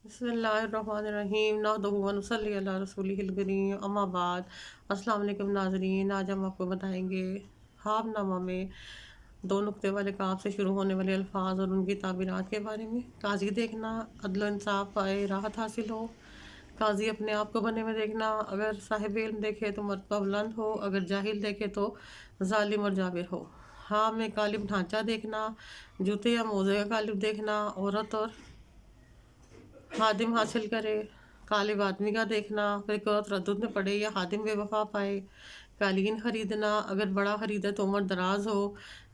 بسم اللہ الرحمن الرحیم نحمدہ و نصلی علی رسولہ الکریم اما بعد۔ السلام علیکم ناظرین، آج ہم آپ کو بتائیں گے خواب نامہ میں دو نقطے والے کاف سے شروع ہونے والے الفاظ اور ان کی تعبیرات کے بارے میں۔ قاضی دیکھنا، عدل و انصاف پائے راحت حاصل ہو۔ قاضی اپنے آپ کو بنے میں دیکھنا، اگر صاحب علم دیکھے تو مرتبہ بلند ہو، اگر جاہل دیکھے تو ظالم اور جابر ہو۔ خواب میں قالب ڈھانچہ دیکھنا، جوتے یا موزے کا قالب دیکھنا، عورت اور خادم حاصل کرے۔ قالب آدمی کا دیکھنا، پھر تردد میں پڑے یا خادم بے وفا پائے۔ قالین خریدنا، اگر بڑا خریدے تو عمر دراز ہو،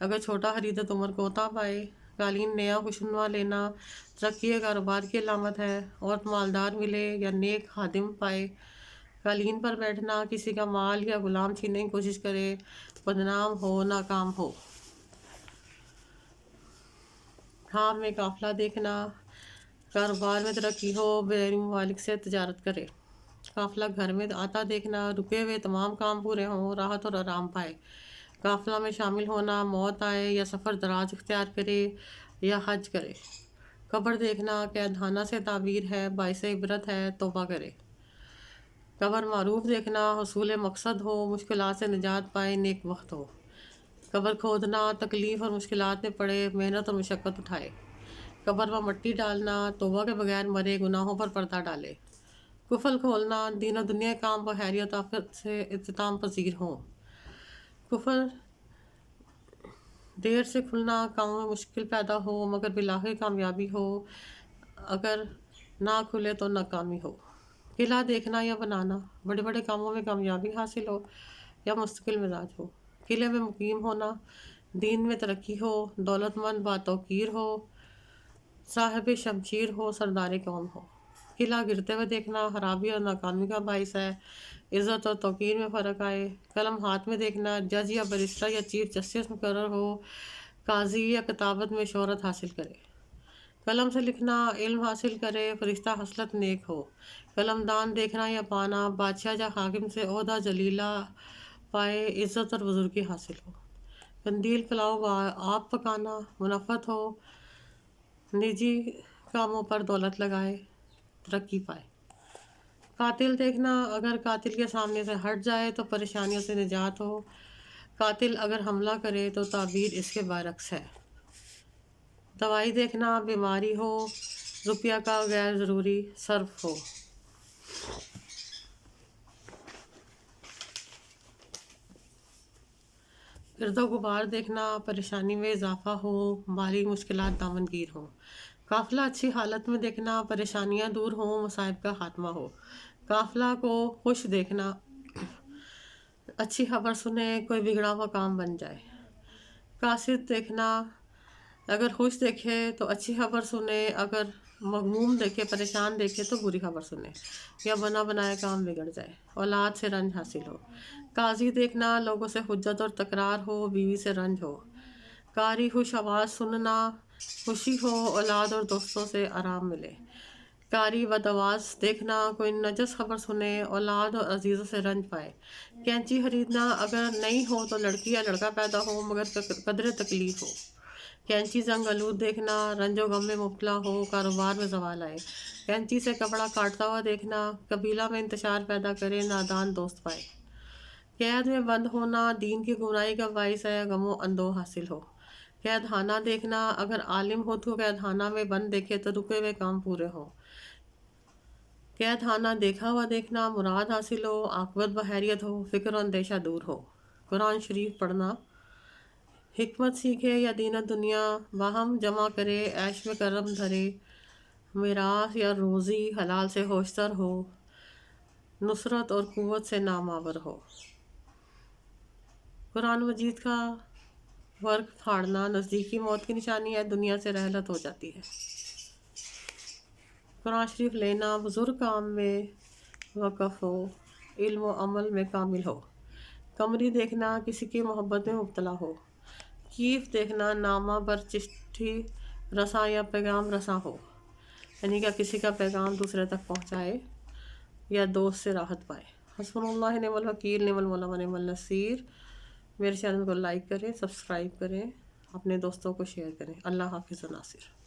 اگر چھوٹا خریدے تو عمر کوتا پائے۔ قالین نیا خوشنما لینا ترقی کاروبار کی علامت ہے، عورت مالدار ملے یا نیک خادم پائے۔ قالین پر بیٹھنا، کسی کا مال یا غلام چھیننے کی کوشش کرے، بدنام ہو، ناکام ہو۔ خواب میں قافلہ دیکھنا، کاروبار میں ترقی ہو، بیرونی ممالک سے تجارت کرے۔ قافلہ گھر میں آتا دیکھنا، رکے ہوئے تمام کام پورے ہوں، راحت اور آرام پائے۔ قافلہ میں شامل ہونا، موت آئے یا سفر دراز اختیار کرے یا حج کرے۔ قبر دیکھنا قید خانہ سے تعبیر ہے، باعث عبرت ہے، توبہ کرے۔ قبر معروف دیکھنا، حصول مقصد ہو، مشکلات سے نجات پائے، نیک وقت ہو۔ قبر کھودنا، تکلیف اور مشکلات میں پڑے، محنت اور مشقت اٹھائے۔ قبر پر مٹی ڈالنا، توبہ کے بغیر مرے، گناہوں پر پردہ ڈالے۔ کفل کھولنا، دین و دنیا کے کام پر خیریت آفت سے اختتام پذیر ہوں۔ کفل دیر سے کھلنا، کاموں میں مشکل پیدا ہو مگر بالآخر کامیابی ہو، اگر نہ کھلے تو ناکامی ہو۔ قلعہ دیکھنا یا بنانا، بڑے بڑے کاموں میں کامیابی حاصل ہو یا مستقل مزاج ہو۔ قلعے میں مقیم ہونا، دین میں ترقی ہو، دولت مند باتوقیر ہو، صاحب شمشیر ہو، سردار قوم ہو۔ قلعہ گرتے ہوئے دیکھنا خرابی اور ناکامی کا باعث ہے، عزت اور توقیر میں فرق آئے۔ قلم ہاتھ میں دیکھنا، جج یا بیرسٹر یا چیف جسٹس مقرر ہو، قاضی یا کتابت میں شہرت حاصل کرے۔ قلم سے لکھنا، علم حاصل کرے، فرشتہ خصلت نیک ہو۔ قلم دان دیکھنا یا پانا، بادشاہ یا حاکم سے عہدہ جلیلہ پائے، عزت اور بزرگی حاصل ہو۔ قندیل پلاؤ آپ پکانا، منفعت ہو، نجی کاموں پر دولت لگائے، ترقی پائے۔ قاتل دیکھنا، اگر قاتل کے سامنے سے ہٹ جائے تو پریشانیوں سے نجات ہو، قاتل اگر حملہ کرے تو تعبیر اس کے برعکس ہے۔ دوائی دیکھنا، بیماری ہو، روپیہ کا غیر ضروری صرف ہو۔ گرد و غبار دیکھنا، پریشانی میں اضافہ ہو، مالی مشکلات دامنگیر ہوں۔ قافلہ اچھی حالت میں دیکھنا، پریشانیاں دور ہوں، مصائب کا خاتمہ ہو۔ قافلہ کو خوش دیکھنا، اچھی خبر سنے، کوئی بگڑا ہوا کام بن جائے۔ قاصد دیکھنا، اگر خوش دیکھے تو اچھی خبر سنے، اگر مغموم دیکھے، پریشان دیکھے تو بری خبر سنے یا بنا بنایا کام بگڑ جائے، اولاد سے رنج حاصل ہو۔ قاضی دیکھنا، لوگوں سے حجت اور تکرار ہو، بیوی سے رنج ہو۔ قاری خوش آواز سننا، خوشی ہو، اولاد اور دوستوں سے آرام ملے۔ قاری بدآواز دیکھنا، کوئی نجس خبر سنے، اولاد اور عزیزوں سے رنج پائے۔ کینچی خریدنا، اگر نہیں ہو تو لڑکی یا لڑکا پیدا ہو مگر قدر تکلیف ہو۔ کینچی زنگ آلود دیکھنا، رنج و غم میں مبتلا ہو، کاروبار میں زوال آئے۔ کینچی سے کپڑا کاٹتا ہوا دیکھنا، قبیلہ میں انتشار پیدا کرے، نادان دوست پائے۔ قید میں بند ہونا، دین کی گمراہی کا باعث ہے، غم و اندوہ حاصل ہو۔ قید خانہ دیکھنا، اگر عالم ہو تو قید خانہ میں بند دیکھے تو رکے ہوئے کام پورے ہوں۔ قید خانہ دیکھا ہوا دیکھنا، مراد حاصل ہو، عاقبت بخیریت ہو، فکر و اندیشہ دور ہو۔ قرآن شریف پڑھنا، حکمت سیکھے یا دین و دنیا باہم جمع کرے، عیش میں کرم دھرے، میراث یا روزی حلال سے ہوشتر ہو، نصرت اور قوت سے نامآور ہو۔ قرآن مجید کا ورق پھاڑنا نزدیکی موت کی نشانی ہے، دنیا سے رحلت ہو جاتی ہے۔ قرآن شریف لینا بزرگ کام میں وقف ہو، علم و عمل میں کامل ہو۔ قمری دیکھنا، کسی کی محبت میں مبتلا ہو۔ کیف دیکھنا، نامہ بر چٹھی رساں یا پیغام رساں ہو، یعنی کہ کسی کا پیغام دوسرے تک پہنچائے یا دوست سے راحت پائے۔ حسبنا اللہ نعم الوکیل، نعم المولا و نعم النصیر۔ میرے چینل کو لائک کریں، سبسکرائب کریں، اپنے دوستوں کو شیئر کریں۔ اللہ حافظ و ناصر۔